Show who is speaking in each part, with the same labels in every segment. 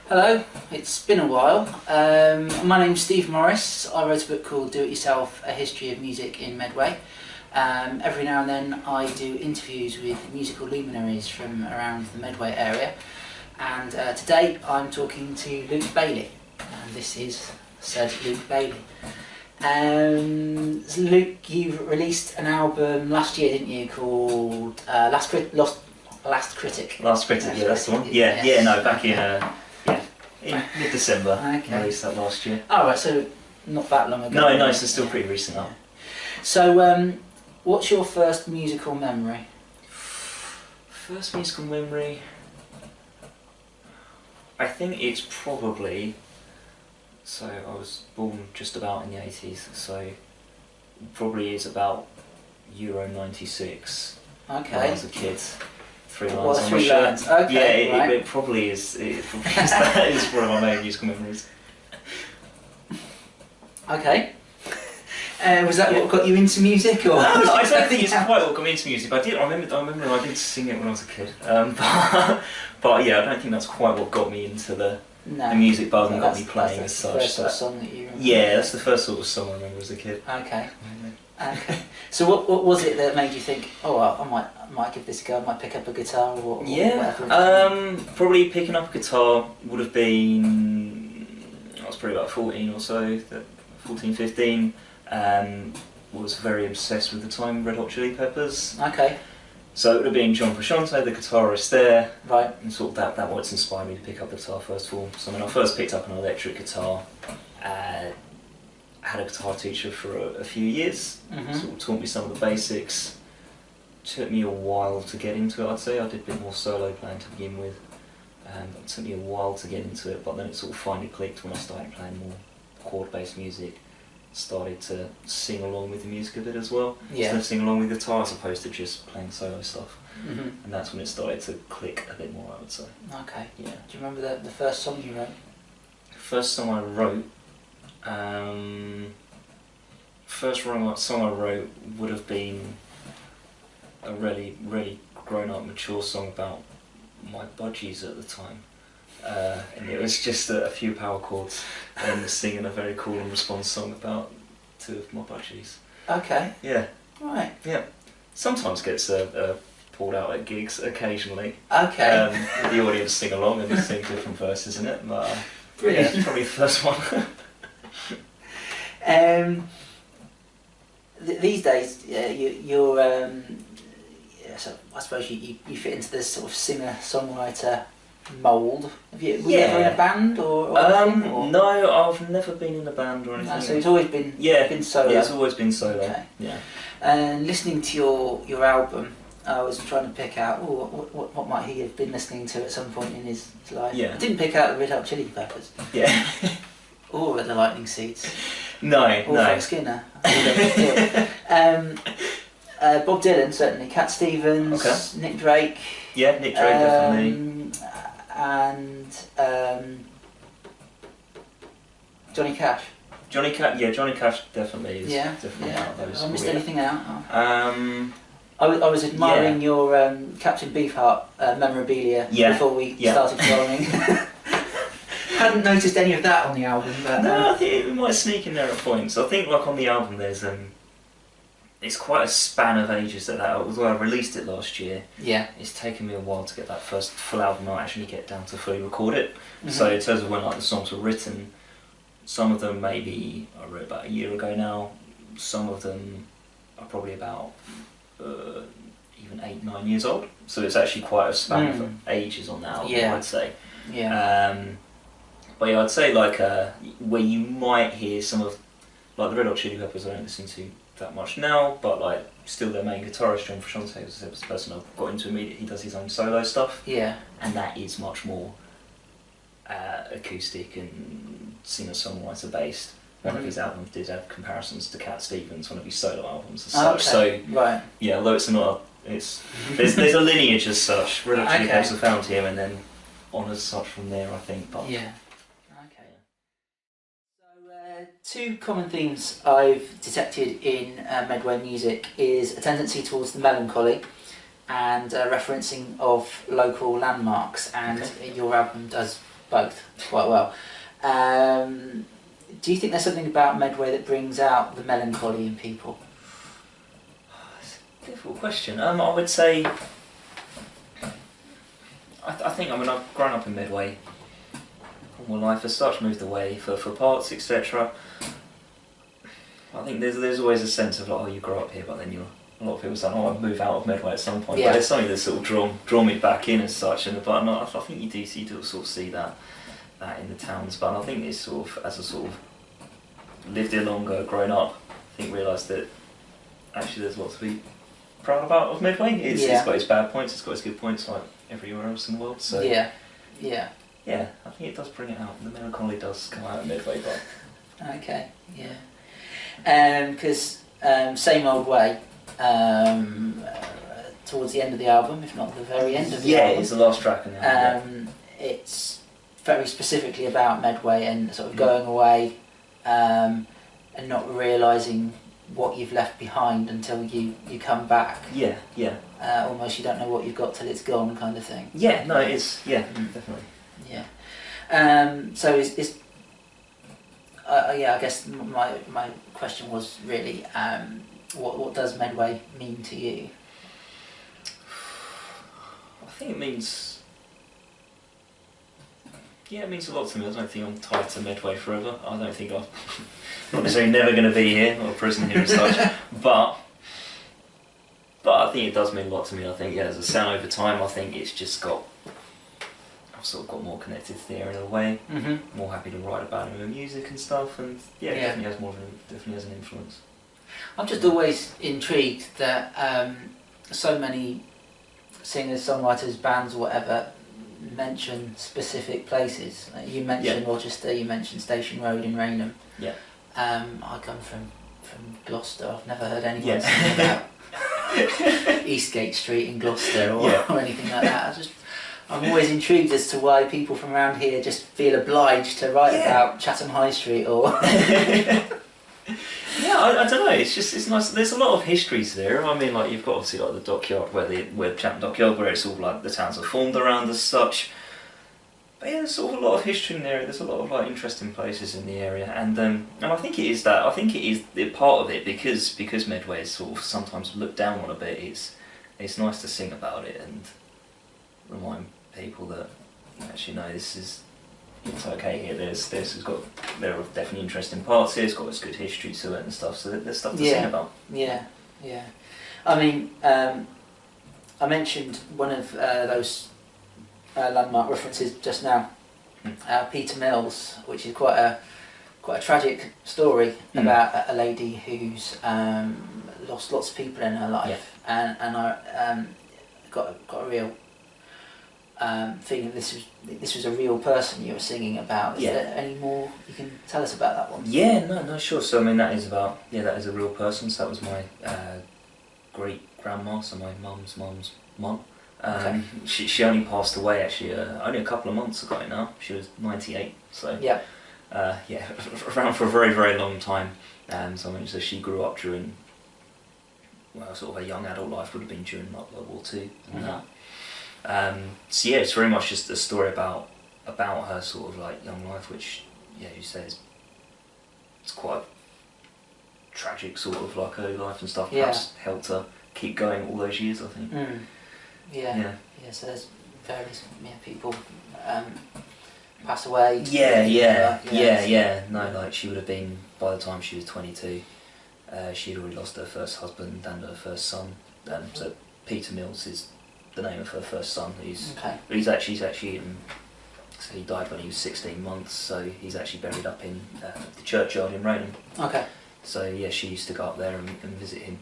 Speaker 1: Hello, it's been a while. My name's Steve Morris. I wrote a book called Do It Yourself, A History of Music in Medway. Every now and then I do interviews with musical luminaries from around the Medway area, and today I'm talking to Luke Bailey, and this is said Luke Bailey. So Luke, you released an album last year, didn't you, called Last Critic?
Speaker 2: Last Critic, yeah, that's the one. No, back in mid-December.
Speaker 1: Okay.
Speaker 2: I released that last year.
Speaker 1: Oh, right, so not that long ago.
Speaker 2: No, so still pretty recent now.
Speaker 1: So, what's your first musical memory?
Speaker 2: First musical memory, I think it's probably, so I was born just about in the 80s, so probably is about Euro 96
Speaker 1: Okay.
Speaker 2: when I was a kid. Three lines
Speaker 1: Well,
Speaker 2: on
Speaker 1: three
Speaker 2: my shirt.
Speaker 1: lines. Okay,
Speaker 2: Yeah,
Speaker 1: right.
Speaker 2: it probably is. That is one of my main musical memories.
Speaker 1: Okay. Was that what got you into music, or?
Speaker 2: No, I don't think it's quite what got me into music. I remember I did sing it when I was a kid. But yeah, I don't think that's quite what got me into the music buzz and got me playing as such.
Speaker 1: That's the first sort of song that you remember?
Speaker 2: Yeah, that's the first sort of song I remember as a kid.
Speaker 1: Okay. Okay. So what was it that made you think, oh, well, I might give this a go, I might pick up a guitar, or whatever?
Speaker 2: Probably picking up a guitar would have been, I was probably about 14 or so, 14, 15. Was very obsessed with the time Red Hot Chili Peppers.
Speaker 1: Okay.
Speaker 2: So it would have been John Frusciante, the guitarist there.
Speaker 1: Right.
Speaker 2: And sort of that what's inspired me to pick up the guitar first of all. So when I first picked up an electric guitar, I had a guitar teacher for a few years. Sort of taught me some of the basics. Took me a while to get into it, I'd say. I did a bit more solo playing to begin with. It took me a while to get into it, but then it sort of finally clicked when I started playing more chord-based music. Started to sing along with the music a bit as well.
Speaker 1: Yeah.
Speaker 2: Instead of singing along with guitar as opposed to just playing solo stuff.
Speaker 1: And
Speaker 2: that's when it started to click a bit more, I would say.
Speaker 1: Okay.
Speaker 2: Yeah.
Speaker 1: Do you remember the first song you wrote?
Speaker 2: First song I wrote, would have been a really, really grown-up, mature song about my budgies at the time. And it was just a few power chords and singing a very cool and response song about two of my budgies.
Speaker 1: Okay.
Speaker 2: Yeah.
Speaker 1: Right.
Speaker 2: Yeah. Sometimes gets pulled out at gigs occasionally.
Speaker 1: Okay.
Speaker 2: The audience sing along and sing different verses in it, but
Speaker 1: Brilliant.
Speaker 2: yeah, probably the first one.
Speaker 1: These days, you're so I suppose you fit into this sort of singer-songwriter mould. Were you ever in a band or anything, or?
Speaker 2: No, I've never been in a band or anything.
Speaker 1: No, so it's always been been solo.
Speaker 2: Yeah, it's always been solo.
Speaker 1: Okay.
Speaker 2: Yeah.
Speaker 1: And listening to your album, I was trying to pick out what might he have been listening to at some point in his life.
Speaker 2: Yeah.
Speaker 1: I didn't pick out the Red Hot Chili Peppers.
Speaker 2: Yeah.
Speaker 1: Or the Lightning Seeds.
Speaker 2: No.
Speaker 1: Or Frank Skinner. Bob Dylan, certainly. Cat Stevens.
Speaker 2: Okay.
Speaker 1: Nick Drake.
Speaker 2: Yeah, Nick Drake definitely.
Speaker 1: And Johnny Cash.
Speaker 2: Johnny Cash definitely is definitely out of those.
Speaker 1: Have I missed anything out?
Speaker 2: Oh.
Speaker 1: I was admiring your Captain Beefheart memorabilia before we started following. Hadn't noticed any of that on the album, but
Speaker 2: no, I think it might sneak in there at points. I think like on the album there's it's quite a span of ages that although I released it last year, it's taken me a while to get that first full album out, actually get down to fully record it. So in terms of when like the songs were written, some of them maybe I wrote about a year ago now, some of them are probably about even 8-9 years old, so it's actually quite a span of ages on that album, I'd say. But yeah, I'd say like where you might hear some of like the Red Hot Chili Peppers I don't listen to that much now, but like still their main guitarist John Frusciante was the person I got into immediately. He does his own solo stuff, and that is much more acoustic and singer-songwriter based. One of his albums did have comparisons to Cat Stevens, one of his solo albums as such. So yeah, although it's not, there's a lineage as such. Red Hot Chili Peppers have found him and then on as such from there, I think. But
Speaker 1: two common themes I've detected in Medway music is a tendency towards the melancholy and referencing of local landmarks, and your album does both quite well. Do you think there's something about Medway that brings out the melancholy in people?
Speaker 2: It's a difficult question. I would say, I think, I mean, I've grown up in Medway all my life as such, moved away for parts, etc. I think there's always a sense of like, oh, you grow up here, but then a lot of people say, oh, I'd move out of Medway at some point.
Speaker 1: Yeah.
Speaker 2: But there's something that's sort of drawn me back in as such, but no, I think you do sort of see that in the towns. But I think it's sort of, as I sort of lived here longer, grown up, I think realised that actually there's lots to be proud about of Medway. It's got its bad points, it's got its good points, like everywhere else in the world. So yeah, I think it does bring it out. The melancholy does come out of Medway, but
Speaker 1: okay, yeah, because Same Old Way. Towards the end of the album, if not the very end of the album.
Speaker 2: Yeah, it's the last track in the album.
Speaker 1: It's very specifically about Medway and sort of going away and not realising what you've left behind until you come back.
Speaker 2: Yeah.
Speaker 1: Almost you don't know what you've got till it's gone, kind of thing.
Speaker 2: Yeah, no, it's definitely.
Speaker 1: Yeah. So it's I guess my question was really, what does Medway mean to you?
Speaker 2: I think it means a lot to me. I don't think I'm tied to Medway forever. I don't think I'm not necessarily never going to be here or prison here and such. But I think it does mean a lot to me. I think as a sound over time, I think it's just I've sort of got more connected to the area in a way. Mm-hmm. More happy to write about it with music and stuff, and it definitely has an influence.
Speaker 1: I'm just always intrigued that so many singers, songwriters, bands, or whatever, mention specific places. You mentioned Rochester, you mentioned Station Road in Rainham.
Speaker 2: Yeah.
Speaker 1: I come from Gloucester. I've never heard anyone sing about Eastgate Street in Gloucester or anything like that. I'm always intrigued as to why people from around here just feel obliged to write about Chatham High Street or.
Speaker 2: Yeah, I don't know. It's nice. There's a lot of histories there. I mean, like you've got obviously like the dockyard where Chatham Dockyard, where it's all like the towns are formed around as such. But yeah, there's sort of a lot of history in there. There's a lot of like interesting places in the area, and I think it is that. I think it is part of it because Medway is sort of sometimes looked down on a bit. It's nice to sing about it and remind people that actually no, it's okay here. There are definitely interesting parts here. It's got its good history to it and stuff. So there's stuff to sing about. Yeah.
Speaker 1: I mean, I mentioned one of those landmark references just now, Peter Mills, which is quite a tragic story about a lady who's lost lots of people in her life, and I got a real feeling this was a real person you were singing about. Is there any more you can tell us about that one?
Speaker 2: Yeah, no, sure. So I mean that is a real person. So that was my great grandma, so my mum's mum.
Speaker 1: Okay.
Speaker 2: She only passed away actually only a couple of months ago now. She was 98, so around for a very, very long time. So she grew up during, sort of her young adult life would have been during like World War II and that. So it's very much just a story about her sort of like young life, which you say it's quite a tragic sort of like early life and stuff. Perhaps helped her keep going all those years, I think. So there's various people pass away. No, like she would have been, by the time she was 22, she'd already lost her first husband and her first son. So Peter Mills is the name of her first son. He's actually so he died when he was 16 months. So he's actually buried up in the churchyard in Rainham. Okay. So she used to go up there and visit him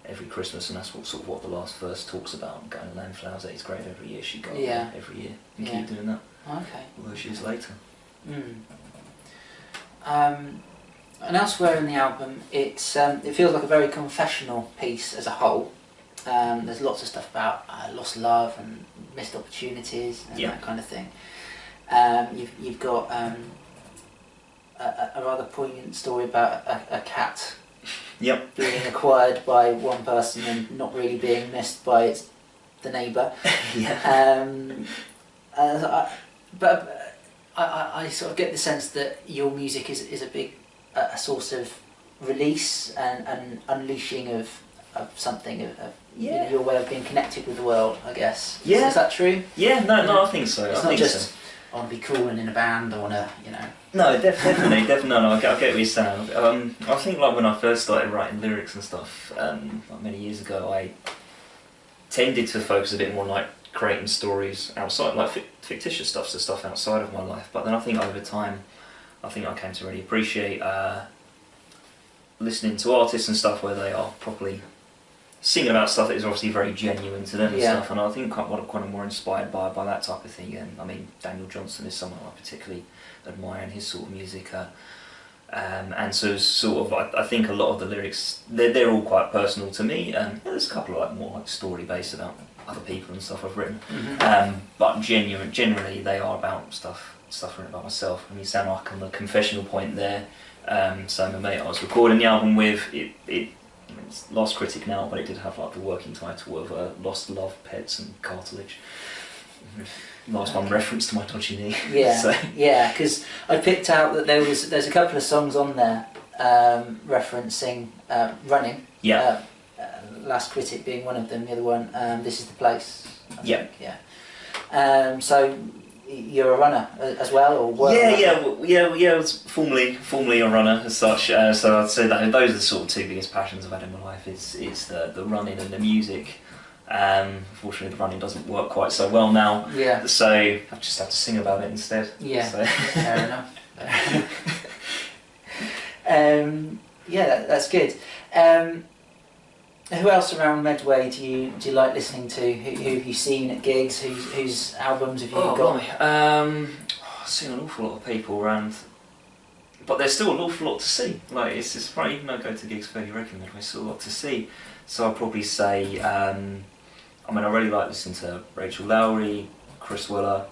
Speaker 2: every Christmas, and that's what the last verse talks about, going to land flowers at his grave every year. She'd go up there every year and keep doing that. Okay. All those years later.
Speaker 1: And elsewhere in the album, it feels like a very confessional piece as a whole. There's lots of stuff about lost love and missed opportunities and that kind of thing. You've got a rather poignant story about a cat being acquired by one person and not really being missed by the neighbour. But I sort of get the sense that your music is a big a source of release and unleashing of something of you know, your way of being connected with the world, I guess.
Speaker 2: Yeah.
Speaker 1: Is that true?
Speaker 2: Yeah, no, I think so.
Speaker 1: It's not just I want to be cool and in a band. I want to, you know.
Speaker 2: No, definitely. No, I get what you're saying. I think like when I first started writing lyrics and stuff, like many years ago, I tended to focus a bit more on like creating stories outside, like fictitious stuff, so stuff outside of my life. But then I think over time, I came to really appreciate listening to artists and stuff where they are properly singing about stuff that is obviously very genuine to them and stuff. And I think I'm kind of more inspired by that type of thing. And I mean, Daniel Johnston is someone I particularly admire in his sort of music. And so sort of, I think a lot of the lyrics, they're all quite personal to me. There's a couple of like more like story based about other people and stuff I've written. But generally they are about stuff written about myself. And you sound like on the confessional point there. So my mate I was recording the album with, it's Lost Critic now, but it did have like the working title of Lost Love, Pets and Cartilage. Last one reference to my dodgy knee.
Speaker 1: Yeah,
Speaker 2: so.
Speaker 1: Yeah, because I picked out that there's a couple of songs on there referencing running.
Speaker 2: Yeah.
Speaker 1: Last Critic being one of them, the other one, This Is the Place. I think,
Speaker 2: Yeah.
Speaker 1: So you're a runner as well, or what?
Speaker 2: Yeah. I was formerly a runner as such. So I'd say that those are the sort of two biggest passions I've had in my life. It's the running and the music. Unfortunately, the running doesn't work quite so well now.
Speaker 1: Yeah.
Speaker 2: So I've just had to sing about it instead.
Speaker 1: Yeah.
Speaker 2: So.
Speaker 1: Fair enough. Yeah, that's good. Who else around Medway do you like listening to? Who have you seen at gigs? Whose albums have you got?
Speaker 2: I've seen an awful lot of people around, but there's still an awful lot to see. Like it's funny, even though I go to gigs fairly regularly, there's still a lot to see. So I'd probably say, I really like listening to Rachel Lowry, Chris Willer,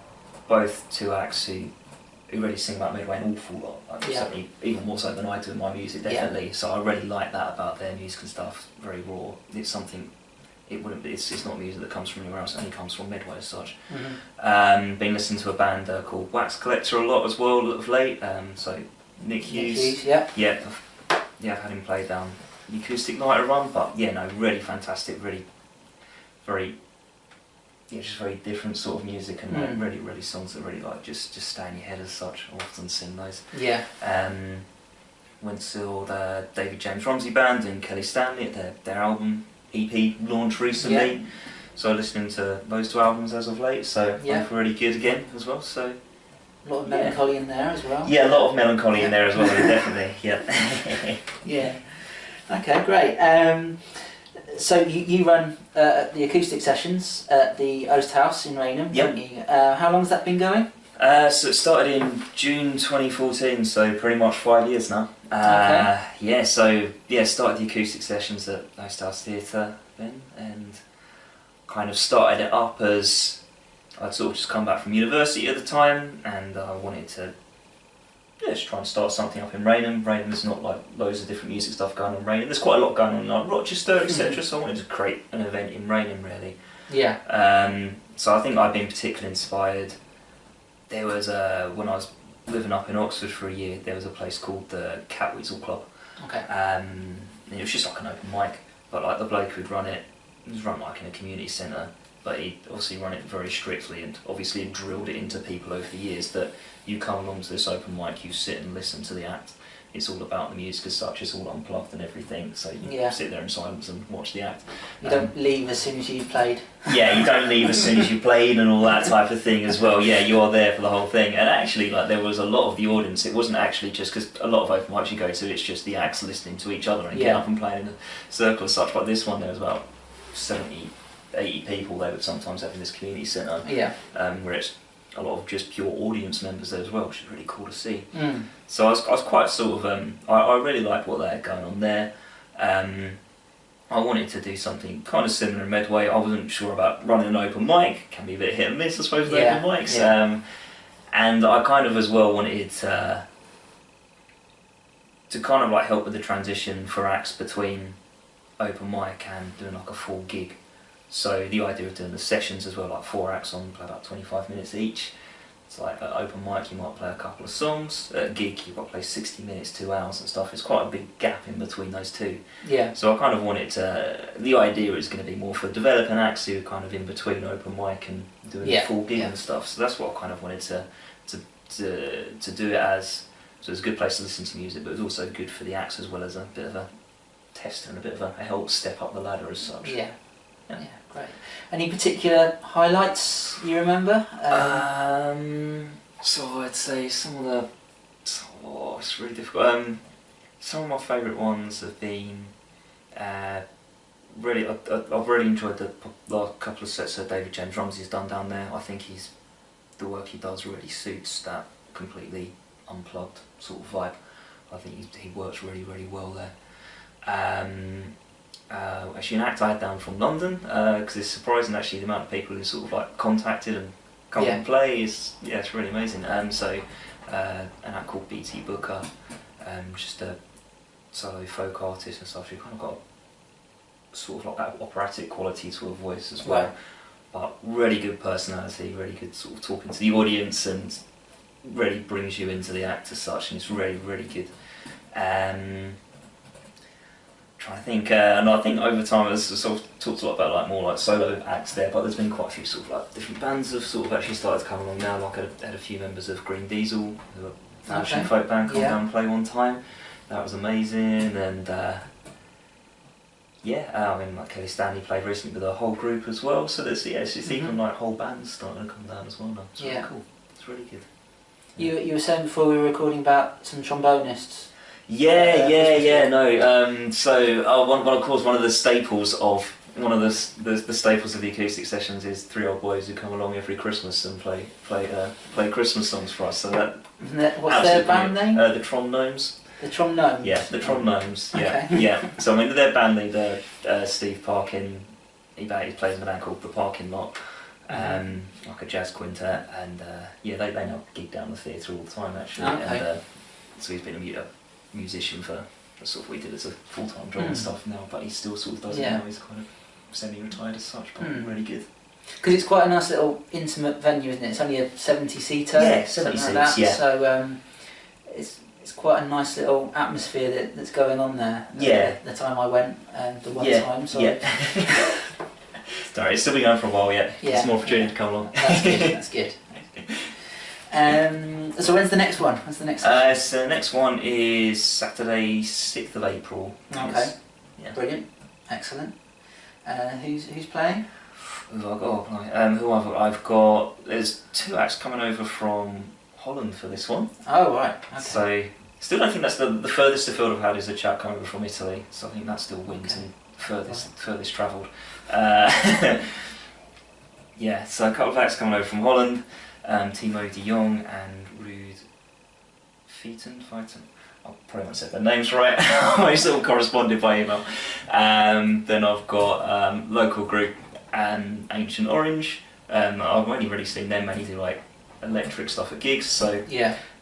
Speaker 2: both two acts who really sing about Medway an awful lot. Certainly, even more so than I do in my music, definitely. Yeah. So I really like that about their music and stuff. Very raw. It's something. It wouldn't be. It's not music that comes from anywhere else. It only comes from Medway as such. Been listening to a band called Wax Collector a lot as well of late. So Nick Hughes.
Speaker 1: Yeah.
Speaker 2: I've had him play down the acoustic night at run, but really fantastic, really very. Yeah, just very different sort of music and like really songs that really like just stay in your head as such. I often sing those.
Speaker 1: Yeah.
Speaker 2: Went to the David James Rumsey band and Kelly Stanley at their album EP launch recently.
Speaker 1: Yeah.
Speaker 2: So listening to those two albums as of late. So both really good again as well. So
Speaker 1: a lot of melancholy in there as well.
Speaker 2: Yeah, a lot of melancholy in there as well. Definitely. Yeah.
Speaker 1: Yeah. Okay, great. So you run the acoustic sessions at the Oast House in Rainham, don't you? How long has that been going?
Speaker 2: So it started in June 2014, so pretty much 5 years now.
Speaker 1: Okay.
Speaker 2: Started the acoustic sessions at Oast House Theatre then, and kind of started it up as I'd sort of just come back from university at the time, and I wanted to just try and start something up in Rainham. Rainham there's not like loads of different music stuff going on in Rainham. There's quite a lot going on in like Rochester, etc. So I wanted to create an event in Rainham really.
Speaker 1: Yeah.
Speaker 2: So I think I've been particularly inspired. There was when I was living up in Oxford for a year, there was a place called the Catweasel Club.
Speaker 1: Okay.
Speaker 2: And it was just like an open mic, but like the bloke who'd run it was run like in a community centre, but he obviously run it very strictly and obviously drilled it into people over the years that you come along to this open mic, you sit and listen to the act. It's all about the music as such, it's all unplugged and everything, so you sit there in silence and watch the act.
Speaker 1: You don't leave as soon as you've played.
Speaker 2: Yeah, you don't leave as soon as you played and all that type of thing as well. Yeah, you are there for the whole thing. And actually, like there was a lot of the audience, it wasn't actually just, because a lot of open mics you go to, it's just the acts listening to each other and getting up and playing in a circle as such, but this one there was about 70, 80 people they would sometimes have in this community centre, where it's a lot of just pure audience members there as well, which is really cool to see. So I was quite sort of, I really liked what they had going on there. I wanted to do something kind of similar in Medway. I wasn't sure about running an open mic, can be a bit hit and miss I suppose with open mics. And I kind of as well wanted to kind of like help with the transition for acts between open mic and doing like a full gig. So the idea of doing the sessions as well, like 4 acts on, play about 25 minutes each, It's like at open mic you might play a couple of songs, at a gig you've got to play 60 minutes, 2 hours and stuff. It's quite a big gap in between those two.
Speaker 1: Yeah.
Speaker 2: So I kind of wanted to, the idea is going to be more for developing acts who are kind of in between open mic and doing a full gig and stuff. So that's what I kind of wanted to do it as. So it's a good place to listen to music, but it's also good for the acts as well as a bit of a test and a bit of a help step up the ladder as such.
Speaker 1: Yeah. Yeah, great. Any particular highlights you remember?
Speaker 2: So I'd say some of the... Oh, it's really difficult. Some of my favourite ones have been... really, I've really enjoyed the last couple of sets that David James Rumsey's done down there. I think the work he does really suits that completely unplugged sort of vibe. I think he works really, really well there. Actually, an act I had down from London, because it's surprising actually the amount of people who sort of like contacted and come and play is, it's really amazing. So an act called BT Booker, just a solo folk artist and stuff. She kind of got sort of like that operatic quality to her voice as well, but really good personality, really good sort of talking to the audience, and really brings you into the act as such, and it's really, really good. Trying to think, and I think over time I've sort of talked a lot about like more like solo acts there, but there's been quite a few sort of like different bands have sort of actually started to come along now. Like I had a few members of Green Diesel, who are a Hampshire folk band, come down and play one time. That was amazing, and I mean like Kelly Stanley played recently with a whole group as well. So there's it's just even like whole bands starting to come down as well now. It's really cool. It's really good.
Speaker 1: You were saying before we were recording about some trombonists.
Speaker 2: One of the staples of the acoustic sessions is 3 old boys who come along every Christmas and play Christmas songs for us. So
Speaker 1: what's their band name?
Speaker 2: The Trom Gnomes.
Speaker 1: The Trom Gnomes.
Speaker 2: Yeah, the Trom Gnomes. Yeah,
Speaker 1: Okay.
Speaker 2: yeah. So I mean, their band leader Steve Parkin, he plays in a band called The Parkin Lot. Like a jazz quintet, and they now gig down the theatre all the time actually. Okay. And so he's been a musician for sort of, we did as a full-time job and stuff now, but he still sort of does it now. He's kind of semi-retired as such, but really good.
Speaker 1: Because it's quite a nice little intimate venue, isn't it? It's only a 70-seater.
Speaker 2: Yeah, 70 seats.
Speaker 1: Like that. So it's quite a nice little atmosphere that's going on there. The time I went, the one time. So
Speaker 2: Sorry, it's still been going for a while yet. There's more opportunity to come along.
Speaker 1: That's good. That's good. So when's the next one? When's the next one?
Speaker 2: So the next one is Saturday, 6th of April.
Speaker 1: Okay. Brilliant. Excellent. Who's playing?
Speaker 2: Who have I got? I've got. There's 2 acts coming over from Holland for this one.
Speaker 1: Oh right. Okay.
Speaker 2: So still don't think that's the furthest afield I've had is a chap coming over from Italy. So I think that still wins and furthest travelled. So a couple of acts coming over from Holland. Timo de Jong and Ruud Feiten. I probably won't say their names right. I sort of corresponded by email. Then I've got local group and Ancient Orange. I've only really seen them mainly do like electric stuff at gigs, so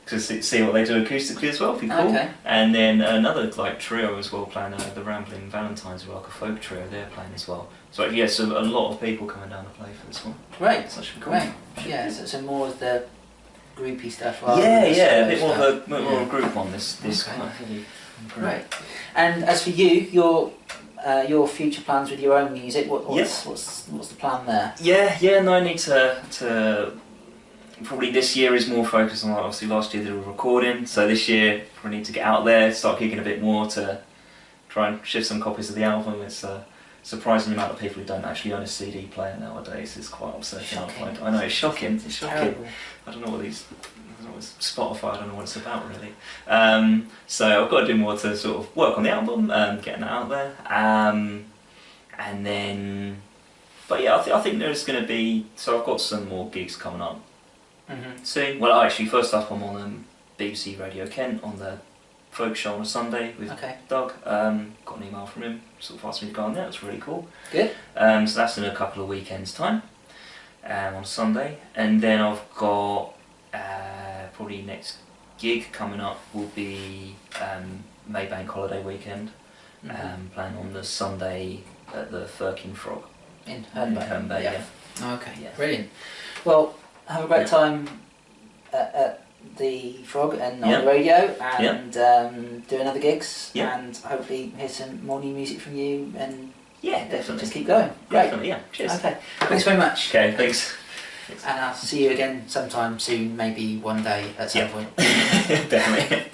Speaker 2: to see what they do acoustically as well would be cool. Okay. And then another like trio as well playing, the Rambling Valentines, who are like a folk trio, they're playing as well. So so a lot of people coming down to play for this one.
Speaker 1: Great.
Speaker 2: So that should be cool.
Speaker 1: Great. So more of the groupy stuff.
Speaker 2: A bit more of a group on this kind of heavy.
Speaker 1: Great. And as for you, your future plans with your own music, what's the plan there?
Speaker 2: No, I need to probably this year is more focused on, obviously last year did a recording, so this year we need to get out there, start gigging a bit more to try and shift some copies of the album. It's surprising amount of people who don't actually own a CD player nowadays. It's quite upsetting. I know, it's shocking. It's shocking. I don't know what Spotify, I don't know what it's about really. So I've got to do more to sort of work on the album and getting that out there. And then, I think there's going to be, so I've got some more gigs coming up soon. Well, actually, first up I'm on BBC Radio Kent on the folk show on a Sunday with Doug. Got an email from him, sort of asked me to go on there. It's really cool.
Speaker 1: Good.
Speaker 2: So that's in a couple of weekends time, on Sunday. And then I've got probably next gig coming up will be Maybank holiday weekend, playing on the Sunday at the Firkin Frog
Speaker 1: in Herne Bay.
Speaker 2: Okay,
Speaker 1: brilliant. Well, have a great time at the Frog and on the radio, and doing other gigs, and hopefully hear some more new music from you, and
Speaker 2: definitely
Speaker 1: just keep going. Great.
Speaker 2: Definitely, cheers.
Speaker 1: Okay, thanks very much.
Speaker 2: Okay, thanks.
Speaker 1: And I'll see you again sometime soon, maybe one day at some point.
Speaker 2: Definitely.